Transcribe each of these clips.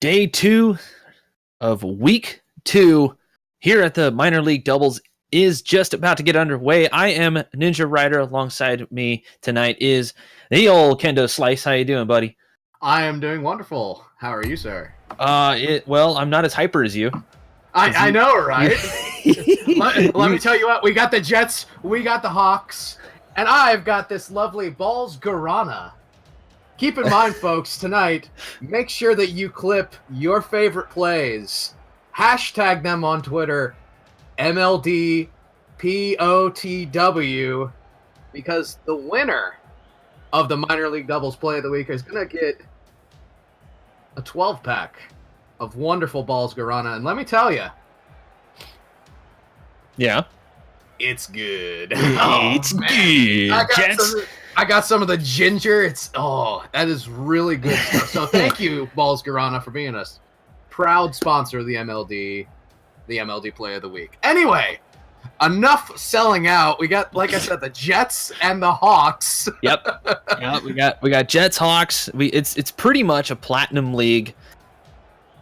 Day 2 of week 2 here at the minor league doubles is just about to get underway. I am Ninja Rider. Alongside me tonight is the old Kendo Slice. How you doing, buddy? I am doing wonderful. How are you, sir? Well, I'm not as hyper as you. I know, right? let me tell you what. We got the Jets, we got the Hawks, and I've got this lovely Balls Guarana. Keep in mind, folks, tonight, make sure that you clip your favorite plays. Hashtag them on Twitter, MLDPOTW, because the winner of the minor league doubles play of the week is going to get a 12-pack of wonderful Balls Guarana. And let me tell you. Yeah. It's good. It's good. I got some of the ginger. That is really good stuff. So thank you, Balls Guarana, for being a proud sponsor of the MLD play of the week. Anyway, enough selling out. We got, like I said, the Jets and the Hawks. Yep. We got Jets, Hawks. It's pretty much a Platinum League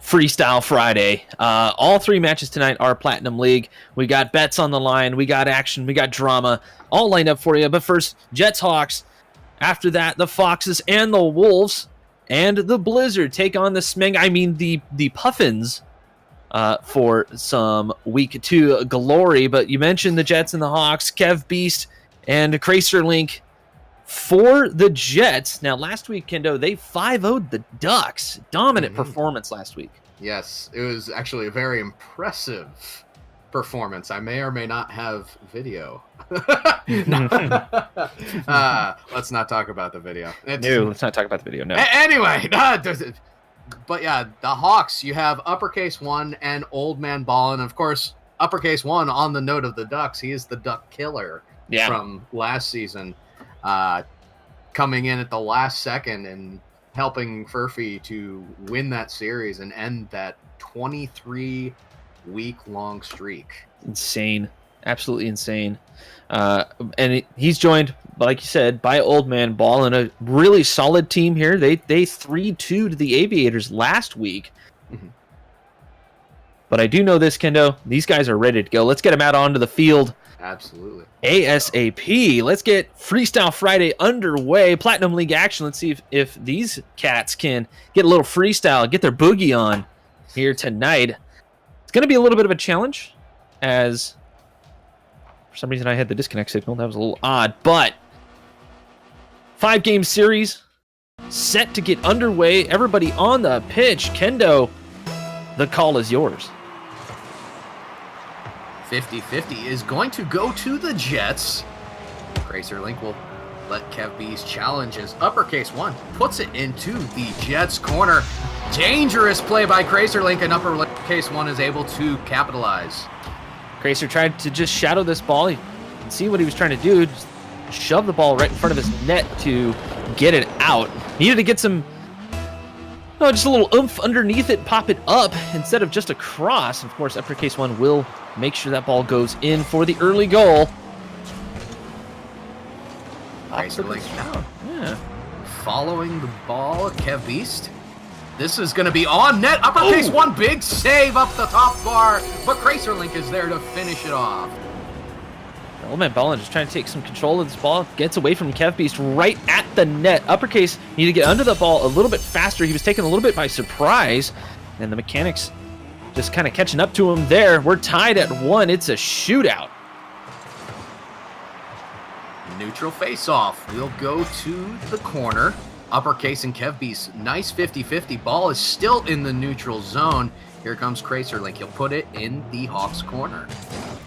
Freestyle Friday. All 3 matches tonight are Platinum League. We got bets on the line. We got action. We got drama all lined up for you. But first, Jets, Hawks. After that, the Foxes and the Wolves and the Blizzard take on the Puffins for some week 2 glory. But you mentioned the Jets and the Hawks, Kev Beast and Cracer Link for the Jets. Now, last week, Kendo, they 5-0'd the Ducks. Dominant performance last week. Yes, it was actually a very impressive performance. I may or may not have video. Let's not talk about the video. No, let's not talk about the video, no. Anyway, but yeah, the Hawks, you have Uppercase 1 and Old Man Ballin. Of course, Uppercase 1, on the note of the Ducks, he is the Duck Killer from last season. Coming in at the last second and helping Furphy to win that series and end that 23-week-long streak. Insane. Absolutely insane. And he's joined, like you said, by Old Man Ball and a really solid team here. They 3-2 to the Aviators last week. Mm-hmm. But I do know this, Kendo. These guys are ready to go. Let's get them out onto the field. Absolutely. ASAP. Let's get Freestyle Friday underway. Platinum League action. Let's see if these cats can get a little freestyle, get their boogie on here tonight. It's going to be a little bit of a challenge, as for some reason I had the disconnect signal. That was a little odd, but 5-game series set to get underway. Everybody on the pitch. Kendo, the call is yours. 50-50 is going to go to the Jets. Cracer Link will let Kev Beast challenge as Uppercase 1 puts it into the Jets corner. Dangerous play by Cracer Link, and Uppercase 1 is able to capitalize. Cracer tried to just shadow this ball. You can see what he was trying to do. Just shove the ball right in front of his net to get it out. Needed to get some, just a little oomph underneath it, pop it up instead of just a cross. Of course, Uppercase 1 will make sure that ball goes in for the early goal. Cracer Link now. Yeah. Following the ball, Kev Beast. This is going to be on net. Uppercase 1, big save up the top bar, but Cracer Link is there to finish it off. Old Man Ballin just trying to take some control of this ball. Gets away from Kev Beast right at the net. Uppercase needed to get under the ball a little bit faster. He was taken a little bit by surprise, and the mechanics just kind of catching up to him there. We're tied at 1. It's a shootout. Neutral face-off. We'll go to the corner. Uppercase and Kev Beast. Nice 50-50. Ball is still in the neutral zone. Here comes Cracer Link. He'll put it in the Hawks corner.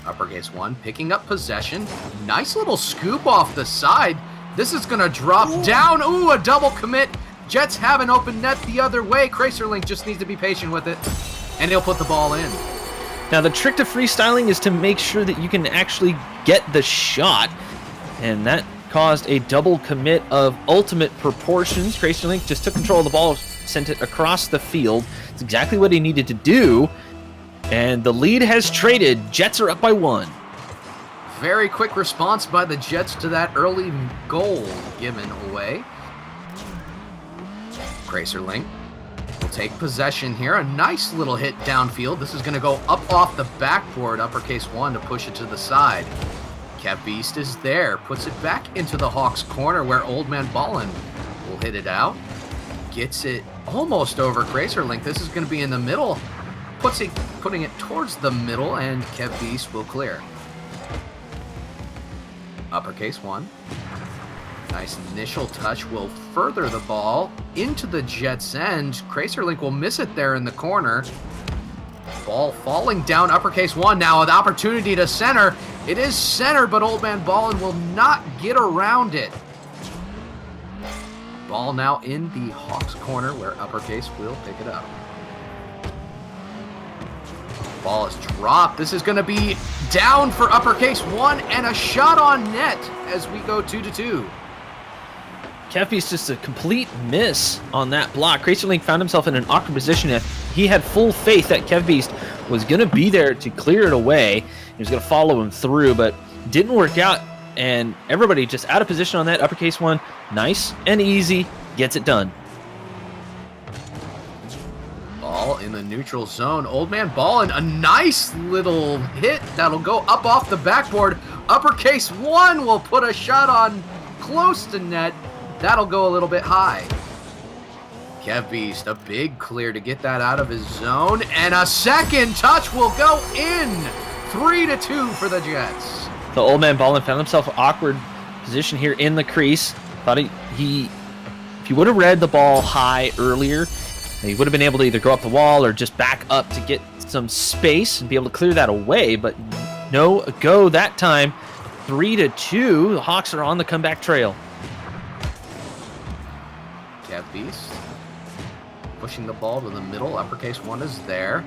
Uppercase 1 picking up possession. Nice little scoop off the side. This is going to drop down. Ooh, a double commit. Jets have an open net the other way. Cracer Link just needs to be patient with it, and he'll put the ball in. Now, the trick to freestyling is to make sure that you can actually get the shot, and that caused a double commit of ultimate proportions. Cracer Link just took control of the ball, sent it across the field. It's exactly what he needed to do, and the lead has traded. Jets are up by 1. Very quick response by the Jets to that early goal given away. Cracer Link will take possession here. A nice little hit downfield. This is going to go up off the backboard, uppercase 1, to push it to the side. Kev Beast is there, puts it back into the Hawks corner where Old Man Ballin will hit it out. Gets it almost over Cracerlink. This is going to be in the middle. Putting it towards the middle, and Kev Beast will clear. Uppercase 1. Nice initial touch will further the ball into the Jets' end. Cracerlink will miss it there in the corner. Ball falling down, uppercase 1. Now an opportunity to center. It is center, but Old Man Ballin will not get around it. Ball now in the Hawks corner where uppercase will pick it up. Ball is dropped. This is going to be down for uppercase 1 and a shot on net as we go 2-2. Kev Beast just a complete miss on that block. Cracerlink found himself in an awkward position. He had full faith that Kev Beast was going to be there to clear it away. He was going to follow him through, but didn't work out. And everybody just out of position on that uppercase 1. Nice and easy. Gets it done. Ball in the neutral zone. Old Man Ballin, a nice little hit that'll go up off the backboard. Uppercase 1 will put a shot on close to net. That'll go a little bit high. Kev Beast, a big clear to get that out of his zone. And a second touch will go in. 3-2 for the Jets. The Old Man Ballin found himself in awkward position here in the crease. Thought if he would have read the ball high earlier, he would have been able to either go up the wall or just back up to get some space and be able to clear that away. But no go that time. 3-2. The Hawks are on the comeback trail. Kev Beast pushing the ball to the middle. Uppercase 1 is there.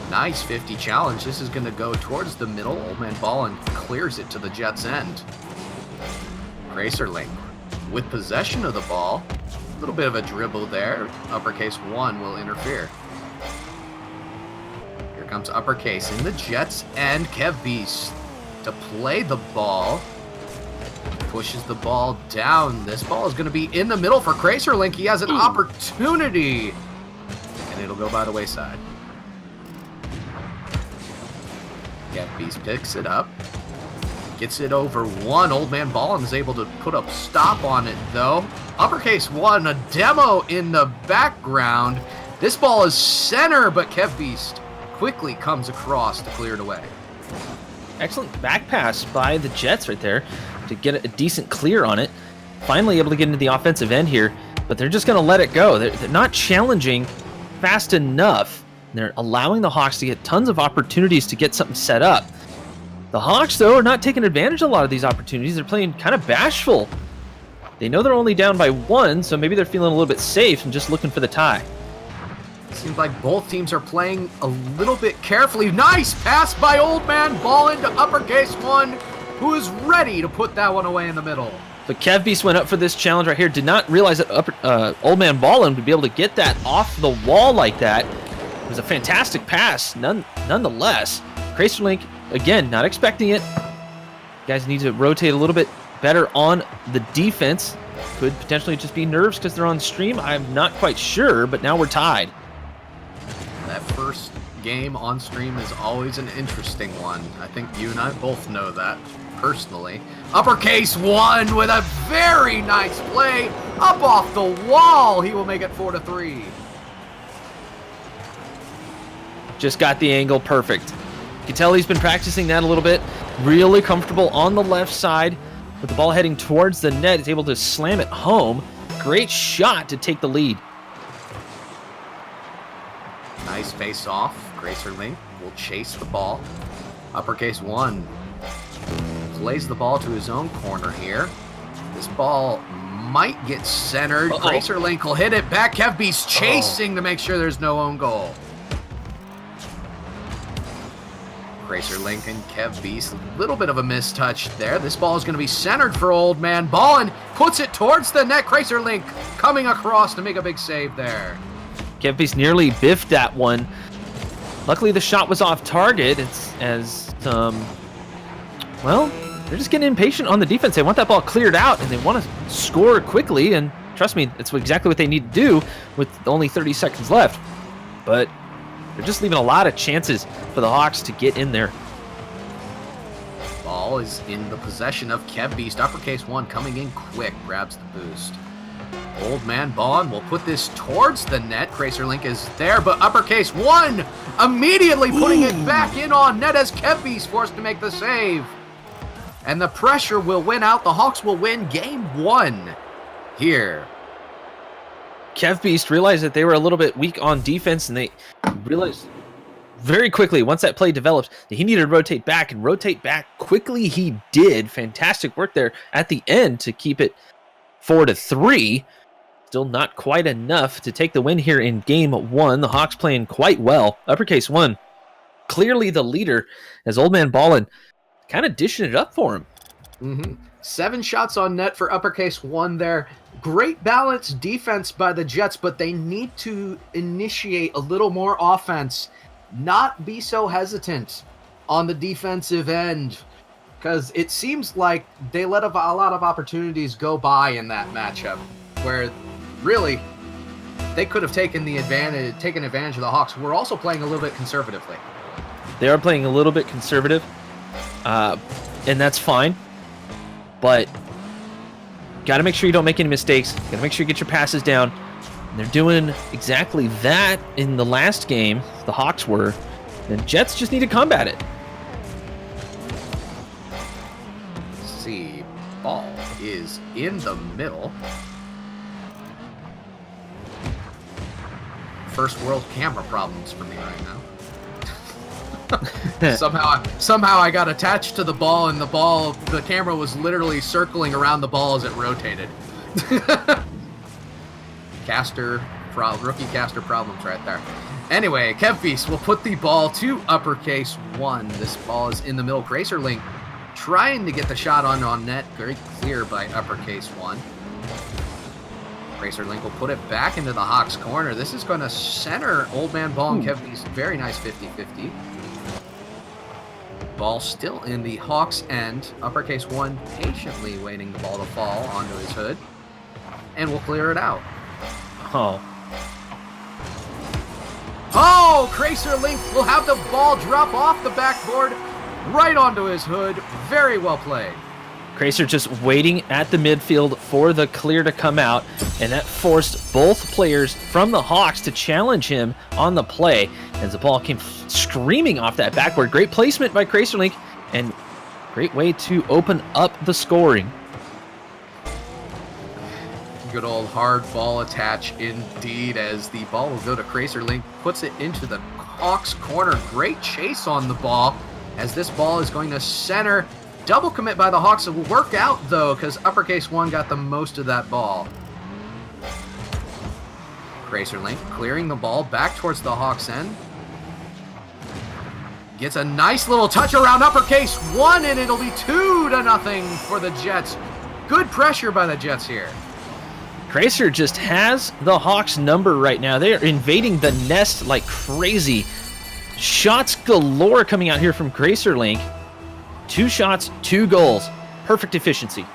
Nice 50 challenge. This is going to go towards the middle. Old Man Ballin clears it to the Jets' end. Cracerlink with possession of the ball. A little bit of a dribble there. Uppercase 1 will interfere. Here comes uppercase in the Jets' end. Kev Beast to play the ball. Pushes the ball down. This ball is going to be in the middle for Cracerlink. He has an opportunity. And it'll go by the wayside. Kev Beast picks it up. Gets it over 1. Old Man Ballin is able to put a stop on it, though. Uppercase 1, a demo in the background. This ball is center, but Kev Beast quickly comes across to clear it away. Excellent back pass by the Jets right there to get a decent clear on it. Finally able to get into the offensive end here, but they're just going to let it go. They're not challenging fast enough. They're allowing the Hawks to get tons of opportunities to get something set up. The Hawks, though, are not taking advantage of a lot of these opportunities. They're playing kind of bashful. They know they're only down by 1, so maybe they're feeling a little bit safe and just looking for the tie. Seems like both teams are playing a little bit carefully. Nice pass by Old Man Ballin to uppercase 1, who is ready to put that one away in the middle. But Kev Beast went up for this challenge right here. Did not realize that Old Man Ballin would be able to get that off the wall like that. It was a fantastic pass, nonetheless. Cracerlink, again, not expecting it. You guys need to rotate a little bit better on the defense. Could potentially just be nerves because they're on stream. I'm not quite sure, but now we're tied. That first game on stream is always an interesting one. I think you and I both know that personally. Uppercase 1 with a very nice play. Up off the wall. He will make it 4-3. Just got the angle perfect. You can tell he's been practicing that a little bit. Really comfortable on the left side. With the ball heading towards the net, he's able to slam it home. Great shot to take the lead. Nice face off. Cracerlink will chase the ball. Uppercase 1 plays the ball to his own corner here. This ball might get centered. Cracerlink will hit it back. Kev Beast chasing to make sure there's no own goal. Cracerlink and Kev Beast, a little bit of a mistouch there. This ball is going to be centered for Old Man Ballin. Puts it towards the net. Cracerlink coming across to make a big save there. Kev Beast nearly biffed that one. Luckily, the shot was off target. Well, they're just getting impatient on the defense. They want that ball cleared out, and they want to score quickly, and trust me, it's exactly what they need to do with only 30 seconds left. But they're just leaving a lot of chances for the Hawks to get in there. Ball is in the possession of KevBeast. Uppercase 1 coming in quick, grabs the boost. Old Man Bond will put this towards the net. Cracerlink is there, but Uppercase 1 immediately putting it back in on net as KevBeast forced to make the save. And the pressure will win out. The Hawks will win game 1 here. KevBeast realized that they were a little bit weak on defense, and they realized very quickly, once that play developed, that he needed to rotate back, and rotate back quickly he did. Fantastic work there at the end to keep it 4-3. Still not quite enough to take the win here in game 1. The Hawks playing quite well. Uppercase 1 clearly the leader as Old Man Ballin kind of dishing it up for him. 7 shots on net for Uppercase 1 there. Great balanced defense by the Jets, but they need to initiate a little more offense. Not be so hesitant on the defensive end, because it seems like they let a lot of opportunities go by in that matchup, where really they could have taken advantage of the Hawks. We're also playing a little bit conservatively. They are playing a little bit conservative, and that's fine. But got to make sure you don't make any mistakes. Got to make sure you get your passes down. And they're doing exactly that in the last game. The Hawks were. And Jets just need to combat it. See, ball is in the middle. First world camera problems for me right now. Somehow I got attached to the ball, and the camera was literally circling around the ball as it rotated. Rookie caster problems right there. Anyway, KevBeast will put the ball to Uppercase 1. This ball is in the middle. Cracerlink trying to get the shot on net. Very clear by Uppercase 1. Cracerlink will put it back into the Hawks corner. This is going to center Old Man Ball and KevBeast. Very nice 50-50. Ball still in the Hawks' end. Uppercase 1 patiently waiting the ball to fall onto his hood. And we'll clear it out. Oh, Cracerlink will have the ball drop off the backboard right onto his hood. Very well played. Cracer just waiting at the midfield for the clear to come out, and that forced both players from the Hawks to challenge him on the play as the ball came screaming off that backboard. Great placement by Cracerlink, and great way to open up the scoring. Good old hard ball attach indeed, as the ball will go to Cracerlink, puts it into the Hawks corner. Great chase on the ball as this ball is going to center. Double commit by the Hawks. It will work out though, because Uppercase 1 got the most of that ball. Cracerlink clearing the ball back towards the Hawks end. Gets a nice little touch around Uppercase 1, and it'll be 2-0 for the Jets. Good pressure by the Jets here. Cracer just has the Hawks number right now. They are invading the nest like crazy. Shots galore coming out here from Cracerlink. 2 shots, 2 goals. Perfect efficiency.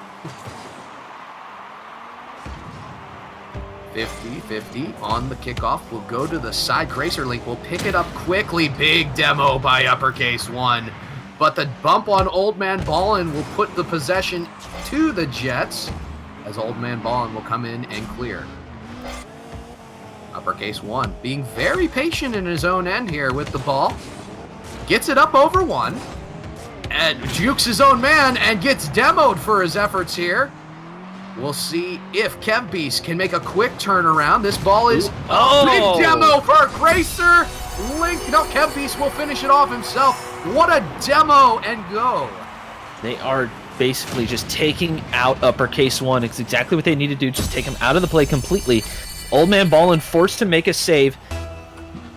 50-50 on the kickoff. Will go to the side. Cracerlink will pick it up quickly. Big demo by Uppercase 1. But the bump on Old Man Ballin will put the possession to the Jets, as Old Man Ballin will come in and clear. Uppercase 1 being very patient in his own end here with the ball. Gets it up over 1. And jukes his own man and gets demoed for his efforts here. We'll see if KevBeast can make a quick turnaround. This ball is a big demo for Cracer. No, KevBeast will finish it off himself. What a demo and go. They are basically just taking out Uppercase 1. It's exactly what they need to do. Just take him out of the play completely. Old Man Ballin forced to make a save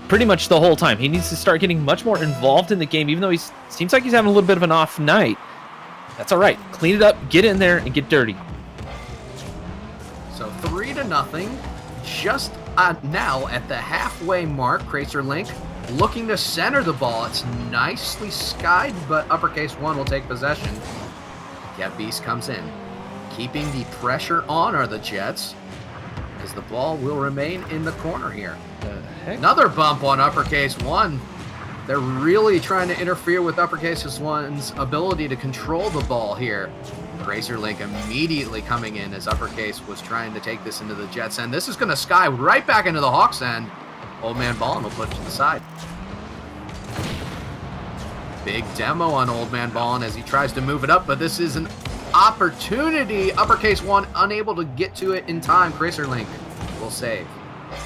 pretty much the whole time. He needs to start getting much more involved in the game, even though he seems like he's having a little bit of an off night. That's all right. Clean it up, get in there, and get dirty. So 3-0. Just now at the halfway mark, Cracerlink looking to center the ball. It's nicely skied, but Uppercase 1 will take possession. KevBeast comes in. Keeping the pressure on are the Jets. as the ball will remain in the corner here. Heck? Another bump on uppercase 1. They're really trying to interfere with uppercase 1's ability to control the ball here. Razorlink immediately coming in as uppercase was trying to take this into the Jets end. This is going to sky right back into the Hawks end. Old Man Ballin will put it to the side. Big demo on Old Man Ballin as he tries to move it up, but this is an opportunity. Uppercase 1 unable to get to it in time. Razorlink will save.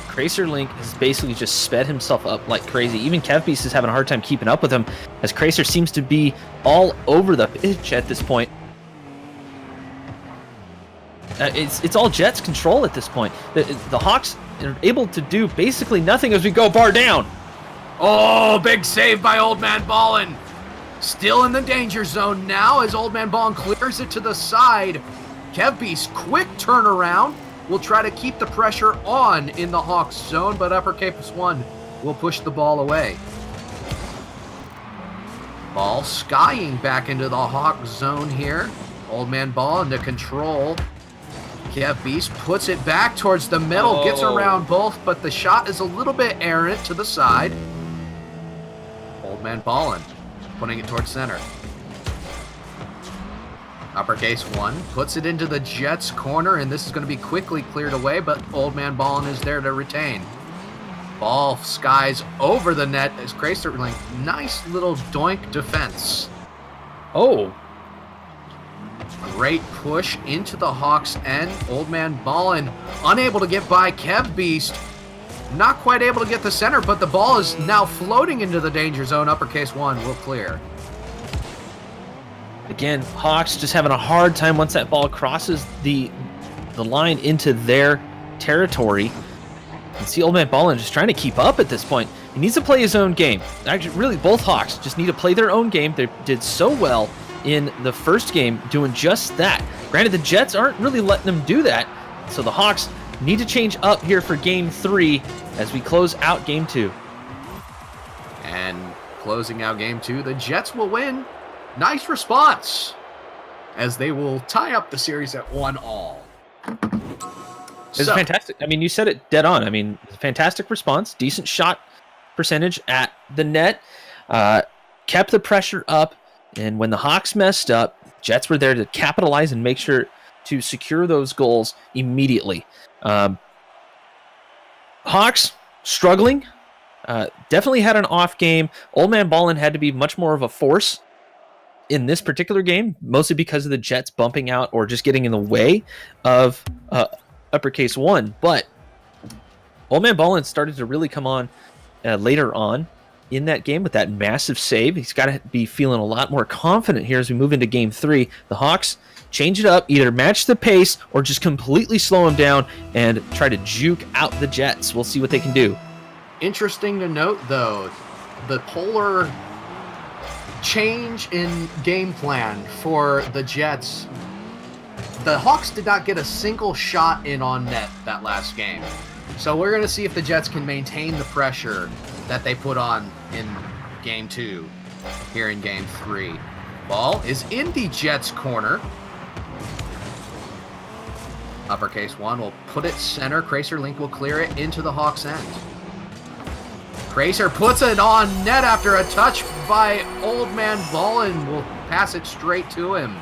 Kracer has basically just sped himself up like crazy. Even KevBeast is having a hard time keeping up with him, as Kracer seems to be all over the pitch at this point. It's all Jets control at this point. The Hawks are able to do basically nothing as we go bar down. Oh, big save by Old Man Ballin. Still in the danger zone now as Old Man Ballin clears it to the side. KevBeast, quick turnaround. Will try to keep the pressure on in the Hawks zone, but uppercase 1 will push the ball away. Ball skying back into the Hawks zone here. Old Man Ballin to control. KevBeast puts it back towards the middle, gets around both, but the shot is a little bit errant to the side. Old Man Ballin putting it towards center. Uppercase 1 puts it into the Jets corner, and this is going to be quickly cleared away, but Old Man Ballin is there to retain. Ball skies over the net as Kracerlink. Nice little doink defense. Oh. Great push into the Hawks end. Old Man Ballin unable to get by KevBeast. Not quite able to get the center, but the ball is now floating into the danger zone. Uppercase 1 will clear. Again, Hawks just having a hard time once that ball crosses the line into their territory. And see Old Man Ballin just trying to keep up at this point. He needs to play his own game. Actually, really, both Hawks just need to play their own game. They did so well in the first game doing just that. Granted, the Jets aren't really letting them do that, so the Hawks need to change up here for Game 3 as we close out Game 2. And closing out Game 2, the Jets will win. Nice response, as they will tie up the series at 1-1. It's fantastic. I mean, you said it dead on. I mean, fantastic response, decent shot percentage at the net, kept the pressure up, and when the Hawks messed up, Jets were there to capitalize and make sure to secure those goals immediately. Hawks struggling, definitely had an off game. Old Man Ballin had to be much more of a force in this particular game, mostly because of the Jets bumping out or just getting in the way of uppercase 1. But Old Man Ballin started to really come on later on in that game with that massive save. He's got to be feeling a lot more confident here as we move into Game 3. The Hawks change it up, either match the pace or just completely slow him down and try to juke out the Jets. We'll see what they can do. Interesting to note, though, the polar change in game plan for the Jets. The Hawks did not get a single shot in on net that last game. So we're going to see if the Jets can maintain the pressure that they put on in Game 2 here in Game 3. Ball is in the Jets corner. Uppercase 1 will put it center. Kracerlink will clear it into the Hawks end. Kracer puts it on net after a touch by Old Man Ballin. Will pass it straight to him.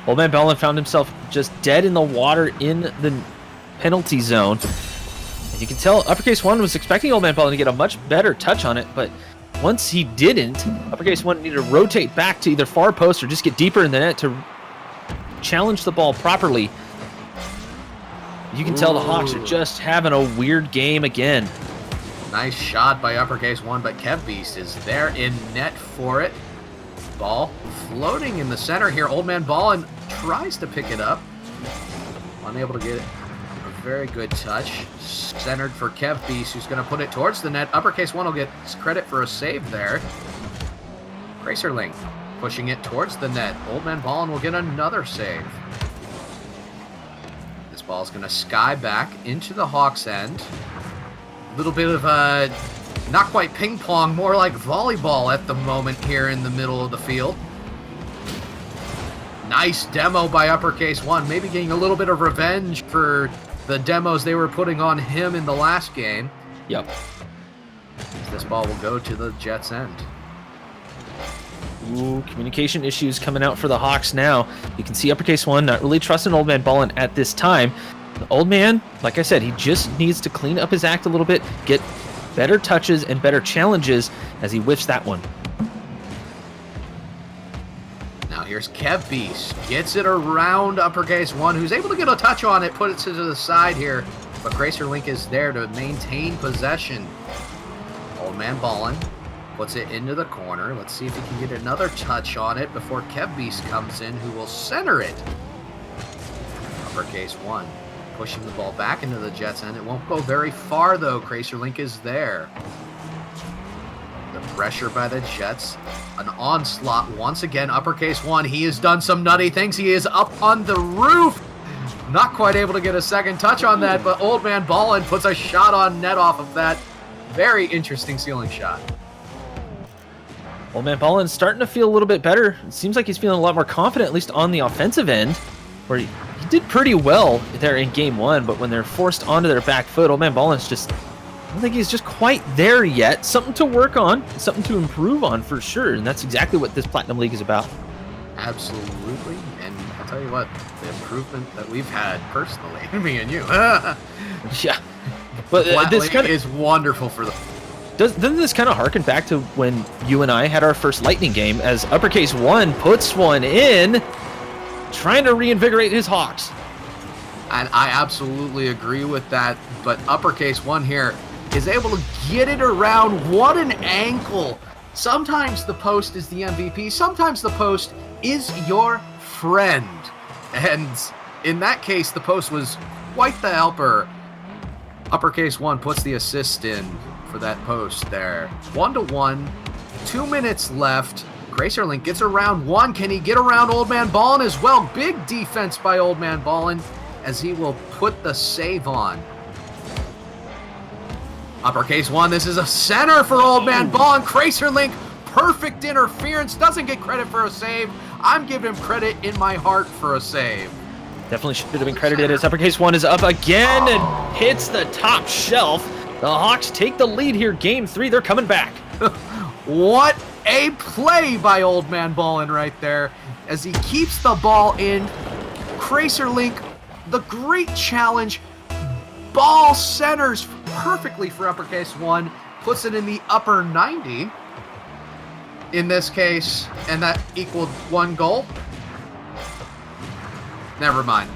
Old Man Ballin found himself just dead in the water in the penalty zone. And you can tell Uppercase 1 was expecting Old Man Ballin to get a much better touch on it, but once he didn't, Uppercase 1 needed to rotate back to either far post or just get deeper in the net to challenge the ball properly. You can tell the Hawks are just having a weird game again. Nice shot by Uppercase 1, but KevBeast is there in net for it. Ball floating in the center here. Old Man Ballin tries to pick it up. Unable to get it. A very good touch. Centered for KevBeast, who's going to put it towards the net. Uppercase 1 will get credit for a save there. Kracerlink pushing it towards the net. Old Man Ballin will get another save. This ball's going to sky back into the Hawks end. A little bit of a, not quite ping pong, more like volleyball at the moment here in the middle of the field. Nice demo by Uppercase 1, maybe getting a little bit of revenge for the demos they were putting on him in the last game. Yep. This ball will go to the Jets' end. Ooh, communication issues coming out for the Hawks now. You can see uppercase 1 not really trusting Old Man Ballin at this time. The Old Man, like I said, he just needs to clean up his act a little bit, get better touches and better challenges as he whiffs that one. Now here's Kev Beast. Gets it around uppercase 1, who's able to get a touch on it, put it to the side here. But Cracer Link is there to maintain possession. Old Man Ballin puts it into the corner. Let's see if he can get another touch on it before Kev Beast comes in, who will center it. Uppercase 1 pushing the ball back into the Jets' end. It won't go very far, though. Cracer Link is there. The pressure by the Jets. An onslaught once again. Uppercase 1. He has done some nutty things. He is up on the roof. Not quite able to get a second touch on that, but Old Man Ballin puts a shot on net off of that. Very interesting ceiling shot. Old Man Ballin's starting to feel a little bit better. It seems like he's feeling a lot more confident, at least on the offensive end, where he did pretty well there in game 1, but when they're forced onto their back foot, Old Man Ballin's just, I don't think he's just quite there yet. Something to work on, something to improve on for sure, and that's exactly what this Platinum League is about. Absolutely, and I'll tell you what, the improvement that we've had personally, me and you, yeah, but this kind of is wonderful for the. Doesn't this kind of harken back to when you and I had our first Lightning game, as uppercase 1 puts one in, trying to reinvigorate his Hawks. And I absolutely agree with that, but uppercase 1 here is able to get it around. What an ankle. Sometimes the post is the MVP. Sometimes the post is your friend. And in that case, the post was quite the helper. Uppercase 1 puts the assist in for that post there. 1-1, 2 minutes left. Cracer Link gets around 1. Can he get around Old Man Ballin as well? Big defense by Old Man Ballin as he will put the save on. Uppercase 1, this is a center for Old Man Ballin. Cracer Link, perfect interference, doesn't get credit for a save. I'm giving him credit in my heart for a save. Definitely should have been credited as uppercase 1 is up again and hits the top shelf. The Hawks take the lead here, game 3. They're coming back. What a play by Old Man Ballin right there as he keeps the ball in. Cracer Link, the great challenge. Ball centers perfectly for uppercase 1, puts it in the upper 90 in this case, and that equaled 1 goal. Never mind.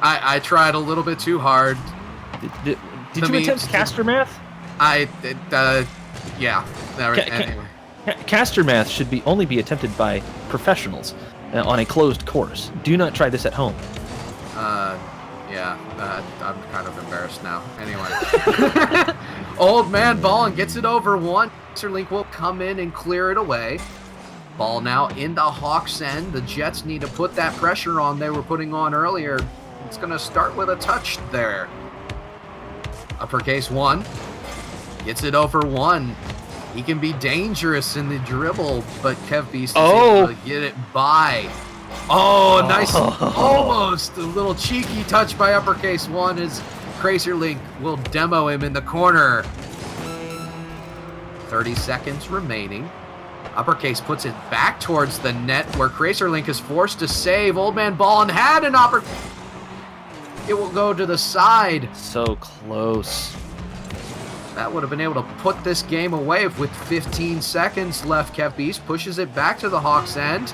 I tried a little bit too hard. Did you attempt caster math? Yeah. Anyway. Caster math should only be attempted by professionals on a closed course. Do not try this at home. Yeah, I'm kind of embarrassed now. Anyway. Old Man Ballin gets it over 1. Cracer Link will come in and clear it away. Ball now in the Hawks' end. The Jets need to put that pressure on they were putting on earlier. It's going to start with a touch there. Uppercase 1 gets it over 1. He can be dangerous in the dribble, but Kev Beast is able to get it by. Oh, nice. Almost a little cheeky touch by uppercase 1 as Cracer Link will demo him in the corner. 30 seconds remaining. Uppercase puts it back towards the net where Cracer Link is forced to save. Old Man Ballin had an opportunity. It will go to the side. So close. That would have been able to put this game away with 15 seconds left. Kev Beast pushes it back to the Hawks' end.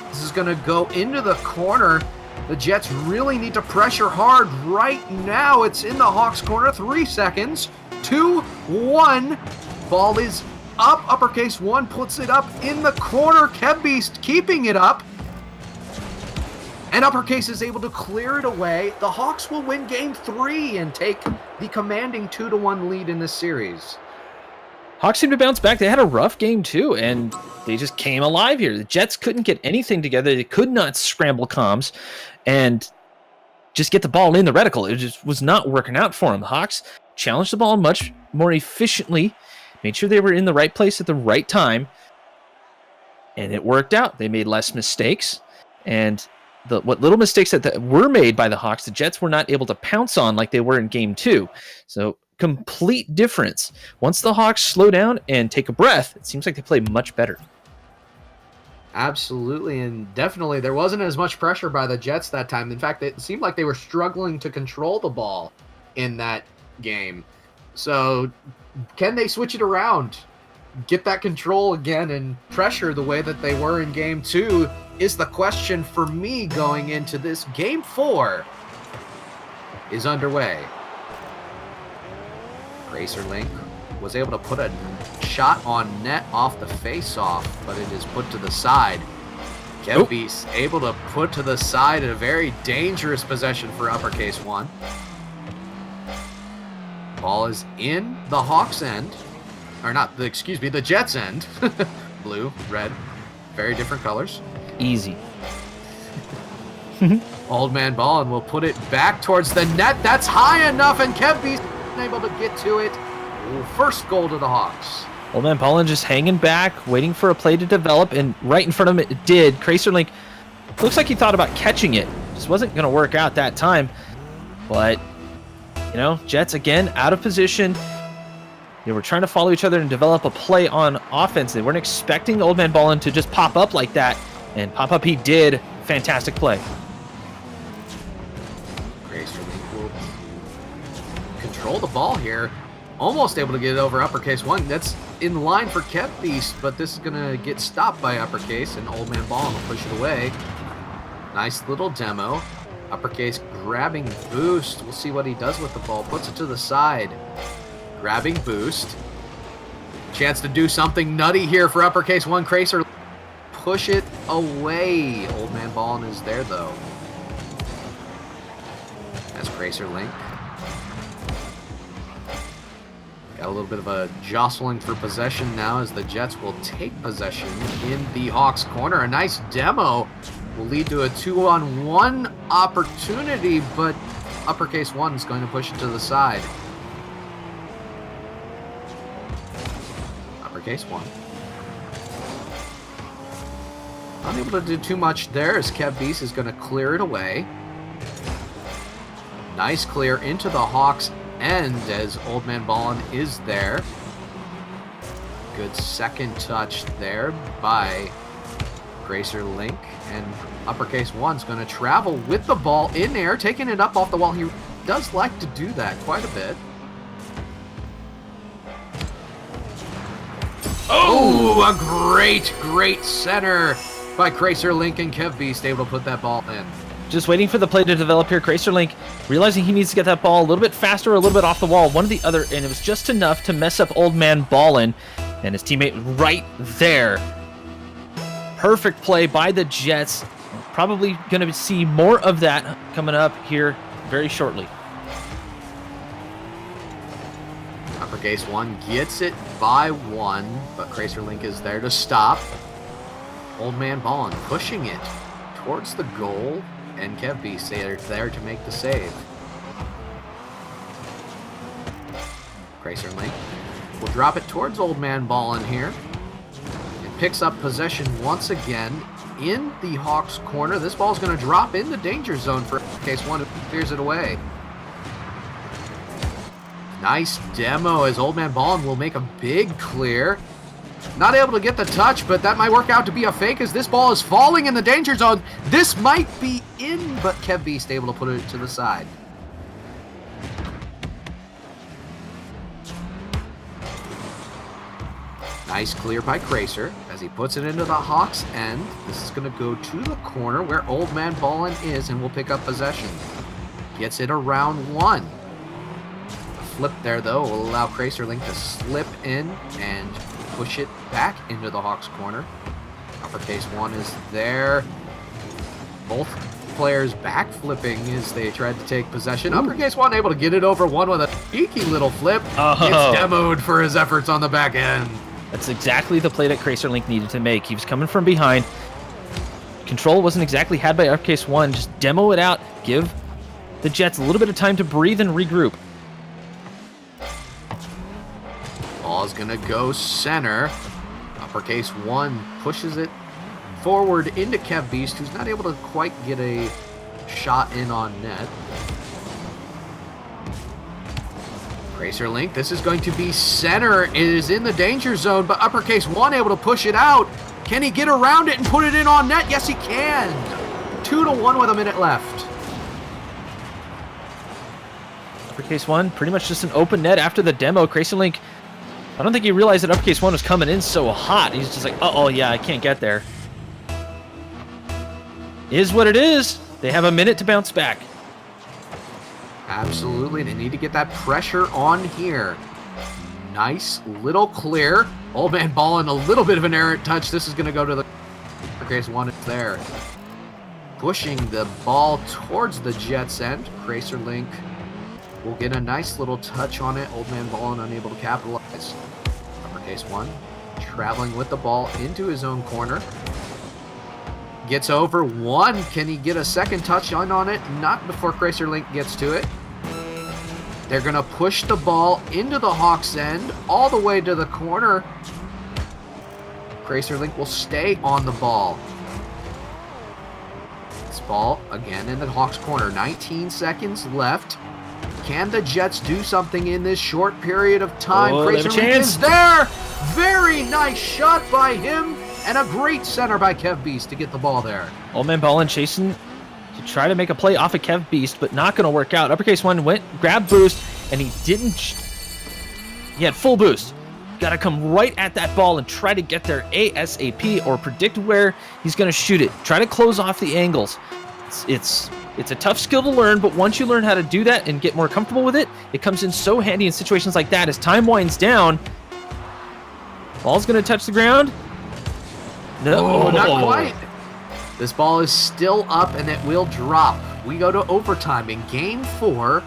This is going to go into the corner. The Jets really need to pressure hard right now. It's in the Hawks' corner. 3 seconds. 2-1. Ball is up. Uppercase 1 puts it up in the corner. Kev Beast keeping it up. And uppercase is able to clear it away. The Hawks will win game 3 and take the commanding 2-1 lead in this series. Hawks seem to bounce back. They had a rough game too, and they just came alive here. The Jets couldn't get anything together. They could not scramble comms and just get the ball in the reticle. It just was not working out for them. The Hawks challenged the ball much more efficiently, made sure they were in the right place at the right time, and it worked out. They made less mistakes, and what little mistakes that were made by the Hawks, the Jets were not able to pounce on like they were in game 2. So complete difference. Once the Hawks slow down and take a breath, it seems like they play much better. Absolutely, and definitely there wasn't as much pressure by the Jets that time. In fact, it seemed like they were struggling to control the ball in that game. So can they switch it around, get that control again, and pressure the way that they were in game 2 is the question for me going into this. Game 4 is underway. Racerlink was able to put a shot on net off the face-off, but it is put to the side. Kevbeast able to put to the side a very dangerous possession for Uppercase One. Ball is in the Hawks' end. Or not, the Jets' end. Blue, red, very different colors. Easy. Old Man Ballin will put it back towards the net. That's high enough, and Kevbeast able to get to it. First goal to the Hawks. Old Man Ballin just hanging back, waiting for a play to develop, and right in front of him it did. Kraserlink looks like he thought about catching it. Just wasn't going to work out that time. But, Jets again out of position. They were trying to follow each other and develop a play on offense. They weren't expecting Old Man Ballin to just pop up like that, and pop up he did. Fantastic play. Kraserlink will control the ball here. Almost able to get it over Uppercase One. That's in line for Kevbeast, but this is going to get stopped by Uppercase, and Old Man Ballin will push it away. Nice little demo. Uppercase grabbing boost. We'll see what he does with the ball. Puts it to the side. Grabbing boost. Chance to do something nutty here for Uppercase One. Kraser push it away. Old Man Ballin is there, though. That's Kraserlink. Got a little bit of a jostling for possession now as the Jets will take possession in the Hawks' corner. A nice demo will lead to a 2-on-1 opportunity, but Uppercase One is going to push it to the side. Uppercase One. Unable to do too much there as Kevbeast is going to clear it away. Nice clear into the Hawks' end as Old Man Ballin is there. Good second touch there by Kraserlink, and Uppercase One's going to travel with the ball in air, taking it up off the wall. He does like to do that quite a bit. Oh, a great center by Kraserlink, and Kevbeast able to put that ball in. Just waiting for the play to develop here. Kraserlink realizing he needs to get that ball a little bit faster, or a little bit off the wall, one or the other, and it was just enough to mess up Old Man Ballin and his teammate right there. Perfect play by the Jets. Probably going to see more of that coming up here very shortly. Uppercase One gets it by 1, but Kraserlink is there to stop. Old Man Ballin pushing it towards the goal, and Kevbeast there to make the save. Kraserlink will drop it towards Old Man Ballin here, and picks up possession once again in the Hawks' corner. This ball is going to drop in the danger zone for Uppercase One, who clears it away. Nice demo as Old Man Ballin will make a big clear. Not able to get the touch, but that might work out to be a fake as this ball is falling in the danger zone. This might be in, but Kevbeast able to put it to the side. Nice clear by Kraser as he puts it into the Hawks' end. This is going to go to the corner where Old Man Ballin is, and will pick up possession. Gets it around 1. A flip there, though, will allow Kraserlink to slip in and push it back into the Hawks' corner. Uppercase One is there. Both players back flipping as they tried to take possession. Ooh. Uppercase One able to get it over 1 with a cheeky little flip. Oh. Gets demoed for his efforts on the back end. That's exactly the play that Kraserlink needed to make. He was coming from behind. Control wasn't exactly had by Uppercase One. Just demo it out. Give the Jets a little bit of time to breathe and regroup. Ball's gonna go center. Uppercase One pushes it forward into Kev Beast, who's not able to quite get a shot in on net. Racer Link, this is going to be center. It is in the danger zone, but Uppercase 1 able to push it out. Can he get around it and put it in on net? Yes, he can. 2-1 with a minute left. Uppercase 1, pretty much just an open net after the demo. Racer Link, I don't think he realized that Uppercase 1 was coming in so hot. He's just like, uh-oh, yeah, I can't get there. Is what it is. They have a minute to bounce back. Absolutely, they need to get that pressure on here. Nice little clear. Old Man Ballin, a little bit of an errant touch. This is going to go to the Uppercase 1 is there. Pushing the ball towards the Jets end. Racer Link will get a nice little touch on it. Old Man Ballin unable to capitalize. Uppercase 1 traveling with the ball into his own corner. Gets over 1. Can he get a second touch on it? Not before Racer Link gets to it. They're going to push the ball into the Hawks end, all the way to the corner. Racer Link will stay on the ball. This ball, again, in the Hawks corner. 19 seconds left. Can the Jets do something in this short period of time? Oh, Racer Link is there! Very nice shot by him, and a great center by Kev Beast to get the ball there. Old Man Ballin chasing to try to make a play off of Kev Beast, but not going to work out. Uppercase 1 went, grabbed boost, and he didn't. He had full boost. Got to come right at that ball and try to get there ASAP or predict where he's going to shoot it. Try to close off the angles. It's a tough skill to learn, but once you learn how to do that and get more comfortable with it, it comes in so handy in situations like that. As time winds down, ball's going to touch the ground. No, not quite. This ball is still up, and it will drop. We go to overtime in Game 4.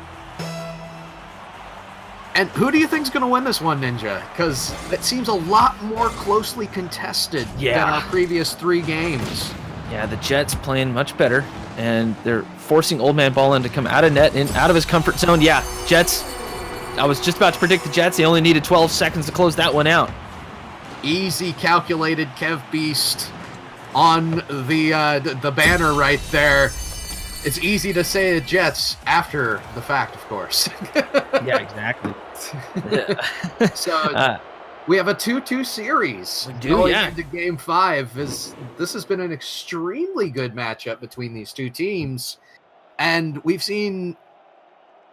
And who do you think is going to win this one, Ninja? Because it seems a lot more closely contested than our previous 3 games. Yeah, the Jets playing much better, and they're forcing Old Man Ballin to come out of net and out of his comfort zone. Yeah, Jets. I was just about to predict the Jets. They only needed 12 seconds to close that one out. Easy calculated Kev Beast on the banner right there. It's easy to say the Jets after the fact, of course. Yeah, exactly. So we have a 2-2 series going into Game 5. This has been an extremely good matchup between these two teams, and we've seen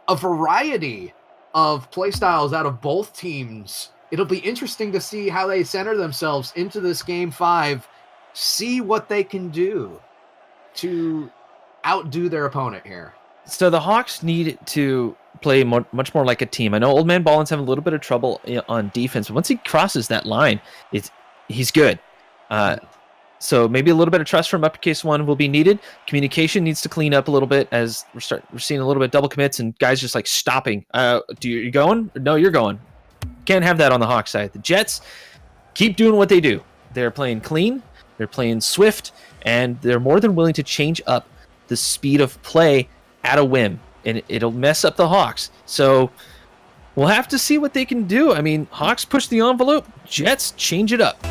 a variety of play styles out of both teams. It'll be interesting to see how they center themselves into this Game 5, see what they can do to outdo their opponent here. So the Hawks need to play much more like a team. I know Old Man Ballin's having a little bit of trouble on defense, but once he crosses that line, he's good. So maybe a little bit of trust from Uppercase 1 will be needed. Communication needs to clean up a little bit as we're seeing a little bit double commits and guys just like stopping. You going? No, you're going. Can't have that on the Hawks side. The Jets keep doing what they do. They're playing clean, they're playing swift, and they're more than willing to change up the speed of play at a whim, and it'll mess up the Hawks. So we'll have to see what they can do. I mean, Hawks push the envelope, Jets change it up.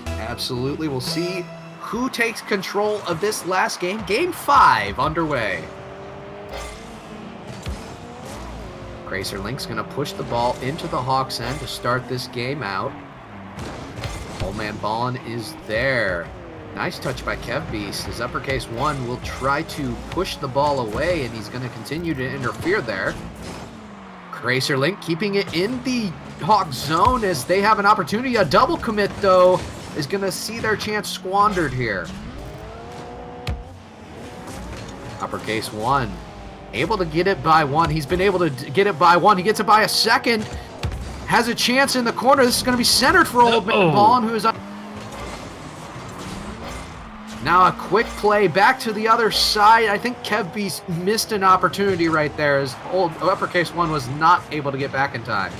Absolutely. We'll see who takes control of this last game. Game 5 underway. Racer Link's going to push the ball into the Hawks end to start this game out. Old Man Ballin is there. Nice touch by Kev Beast. His Uppercase 1 will try to push the ball away, and he's going to continue to interfere there. Racer Link keeping it in the Hawk zone as they have an opportunity. A double commit, though, is going to see their chance squandered here. Uppercase 1 able to get it by 1. He's been able to get it by 1. He gets it by a second. Has a chance in the corner. This is going to be centered for Old Man Ballin, who is up. Now a quick play back to the other side. I think Kev Beast missed an opportunity right there as Uppercase 1 was not able to get back in time.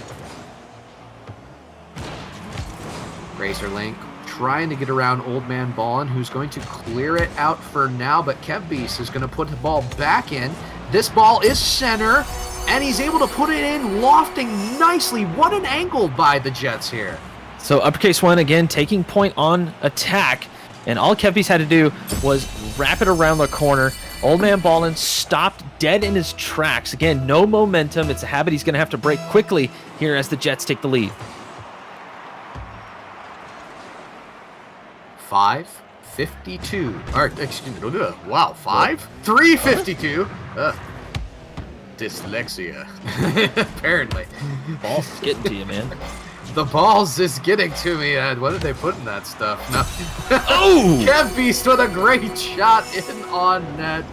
Racer Link trying to get around Old Man Ballin, who's going to clear it out for now, but Kev Beast is going to put the ball back in. This ball is center, and he's able to put it in, lofting nicely. What an angle by the Jets here. So uppercase one again taking point on attack, and all Kevbeast had to do was wrap it around the corner. Old Man Ballin stopped dead in his tracks. Again, no momentum. It's a habit he's going to have to break quickly here as the Jets take the lead. 5:52. Or, excuse me. Wow, 3:52. Dyslexia. Apparently. Ball's getting to you, man. The balls is getting to me, Ed. What did they put in that stuff? No. Oh! Kevbeast with a great shot in on net.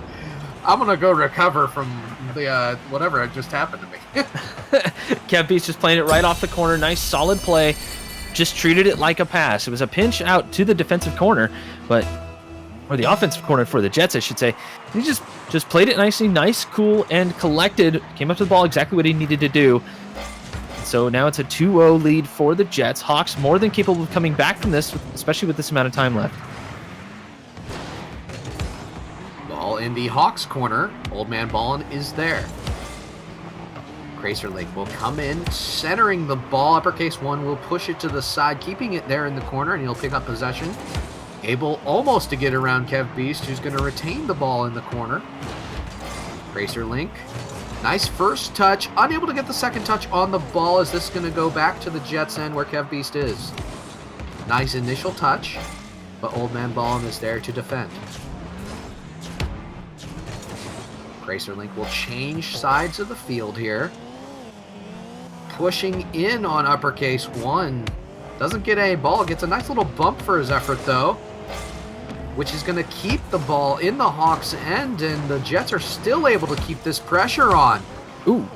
I'm going to go recover from the whatever just happened to me. Kevbeast just playing it right off the corner. Nice, solid play. Just treated it like a pass. It was a pinch out to the defensive corner, or the offensive corner for the Jets, I should say. He just played it nicely, nice, cool, and collected. Came up to the ball exactly what he needed to do. So now it's a 2-0 lead for the Jets. Hawks more than capable of coming back from this, especially with this amount of time left. Ball in the Hawks corner. Old Man Ballin is there. Cracerlink will come in, centering the ball. Uppercase one will push it to the side, keeping it there in the corner, and he'll pick up possession. Able almost to get around Kevbeast, who's going to retain the ball in the corner. Cracerlink. Nice first touch. Unable to get the second touch on the ball. Is this going to go back to the Jets end where Kevbeast is? Nice initial touch, but Old Man Ballin is there to defend. Cracerlink will change sides of the field here. Pushing in on uppercase one. Doesn't get any ball. Gets a nice little bump for his effort, though, which is going to keep the ball in the Hawks' end, and the Jets are still able to keep this pressure on. Ooh.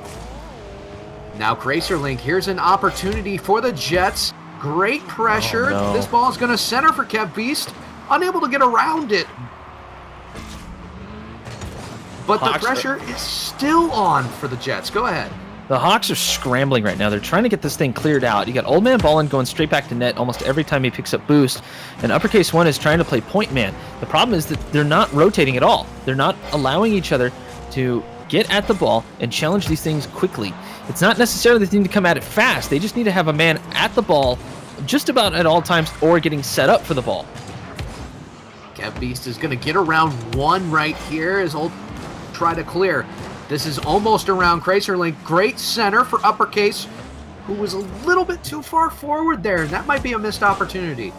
Now Cracerlink, here's an opportunity for the Jets. Great pressure. Oh, no. This ball is going to center for Kevbeast. Unable to get around it. But the pressure is still on for the Jets. Go ahead. The Hawks are scrambling right now. They're trying to get this thing cleared out. You got Old Man Ballin going straight back to net almost every time he picks up boost, and uppercase one is trying to play point man. The problem is that they're not rotating at all. They're not allowing each other to get at the ball and challenge these things quickly. It's not necessarily they need to come at it fast. They just need to have a man at the ball just about at all times or getting set up for the ball. Kevbeast is going to get around one right here as Old try to clear. This is almost around Cracerlink. Great center for uppercase, who was a little bit too far forward there. That might be a missed opportunity.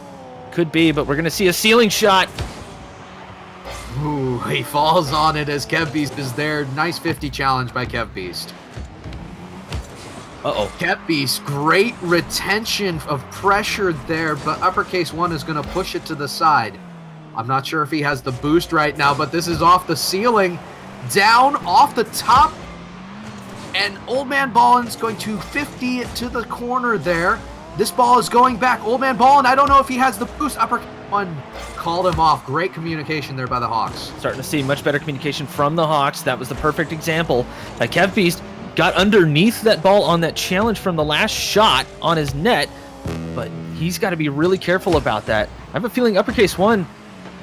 Could be, but we're going to see a ceiling shot. Ooh, he falls on it as Kevbeast is there. Nice 50 challenge by Kevbeast. Uh-oh. Kevbeast, great retention of pressure there, but uppercase one is going to push it to the side. I'm not sure if he has the boost right now, but this is off the ceiling. Down off the top, and Old Man Ballin's going to 50 it to the corner there. This ball is going back. Old Man Ballin, I don't know if he has the boost. Upper one called him off. Great communication there by the Hawks. Starting to see much better communication from the Hawks. That was the perfect example. Kevbeast got underneath that ball on that challenge from the last shot on his net, but he's got to be really careful about that. I have a feeling uppercase one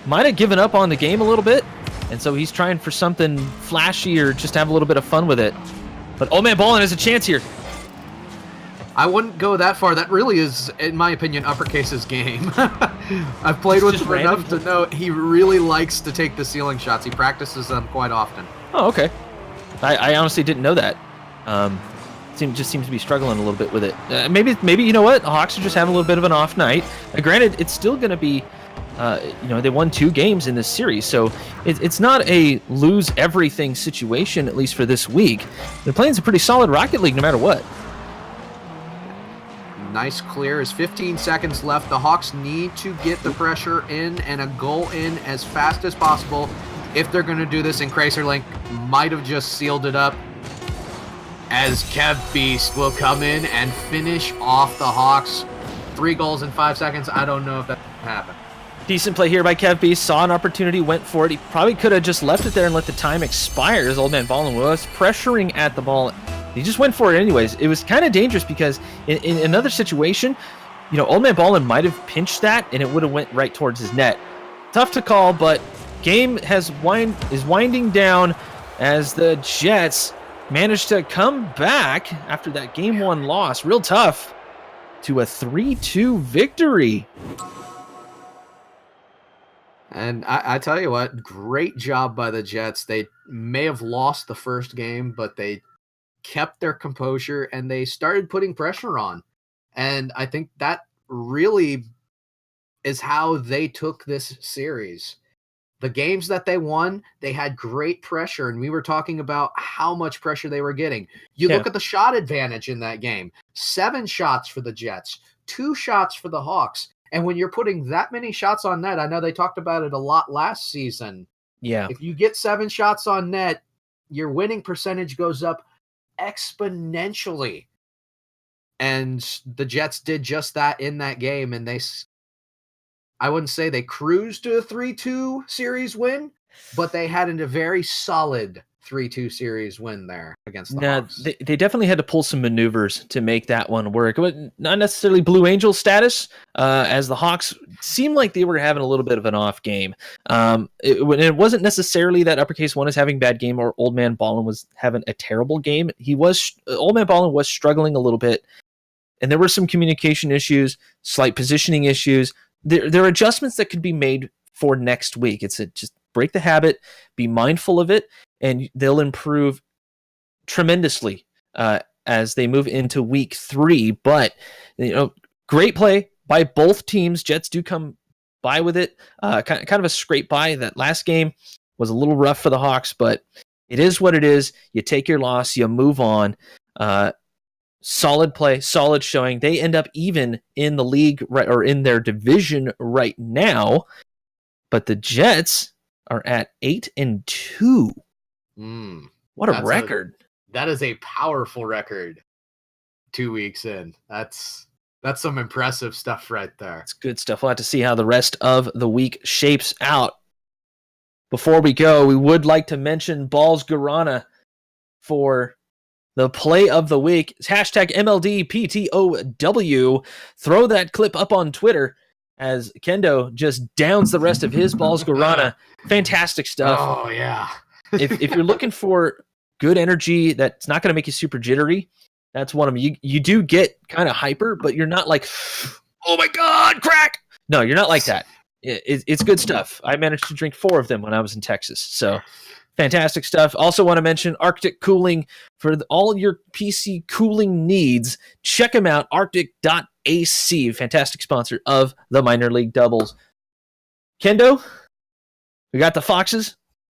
might have given up on the game a little bit, and so he's trying for something flashy or just have a little bit of fun with it. But Old Man Ballin has a chance here. I wouldn't go that far. That really is, in my opinion, uppercase's game. I've played with him enough to know he really likes to take the ceiling shots. He practices them quite often. Oh, okay. I honestly didn't know that. Just seems to be struggling a little bit with it. Maybe you know what? The Hawks are just having a little bit of an off night. Granted, it's still going to be, they won 2 games in this series, so it's not a lose everything situation, at least for this week. They're playing some pretty solid Rocket League no matter what. Nice clear. As 15 seconds left, the Hawks need to get the pressure in and a goal in as fast as possible if they're going to do this, and Cracerlink might have just sealed it up as Kevbeast will come in and finish off the Hawks. 3 goals in 5 seconds. I don't know if that happened. Decent play here by Kevbeast. Saw an opportunity, went for it. He probably could have just left it there and let the time expire as Old Man Ballin was pressuring at the ball. He just went for it anyways. It was kind of dangerous because in another situation, Old Man Ballin might have pinched that and it would have went right towards his net. Tough to call, but game is winding down as the Jets managed to come back after that Game 1 loss. Real tough. to a 3-2 victory. And I tell you what, great job by the Jets. They may have lost the first game, but they kept their composure and they started putting pressure on. And I think that really is how they took this series. The games that they won, they had great pressure, and we were talking about how much pressure they were getting. You look at the shot advantage in that game. 7 shots for the Jets, 2 shots for the Hawks. And when you're putting that many shots on net, I know they talked about it a lot last season. Yeah. If you get 7 shots on net, your winning percentage goes up exponentially. And the Jets did just that in that game, and I wouldn't say they cruised to a 3-2 series win, but they had a very solid 3-2 series win there against the Hawks. They definitely had to pull some maneuvers to make that one work. But not necessarily Blue Angel status, as the Hawks seemed like they were having a little bit of an off game. It wasn't necessarily that Uppercase 1 is having a bad game or Old Man Ballin was having a terrible game. Old Man Ballin was struggling a little bit, and there were some communication issues, slight positioning issues. There are adjustments that could be made for next week. It's just break the habit, be mindful of it, and they'll improve tremendously as they move into week 3. But great play by both teams. Jets do come by with it. Kind of a scrape by. That last game was a little rough for the Hawks, but it is what it is. You take your loss, you move on. Solid play, solid showing. They end up even in the league or in their division right now, but the Jets are at 8-2. What a record! That is a powerful record. 2 weeks in, that's some impressive stuff right there. It's good stuff. We'll have to see how the rest of the week shapes out. Before we go, we would like to mention Balls Guarana for the play of the week. It's hashtag MLDPTOW. Throw that clip up on Twitter as Kendo just downs the rest of his Balls Guarana. Fantastic stuff. Oh, yeah. if you're looking for good energy that's not going to make you super jittery, that's one of them. You do get kind of hyper, but you're not like, oh my God, crack. No, you're not like that. It's good stuff. I managed to drink 4 of them when I was in Texas. So fantastic stuff. Also want to mention Arctic Cooling for all your PC cooling needs. Check them out, arctic.ac. Fantastic sponsor of the minor league doubles. Kendo, we got the Foxes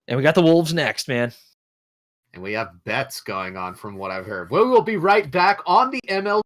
and we got the Wolves next, man. And we have bets going on from what I've heard. We will be right back on the MLE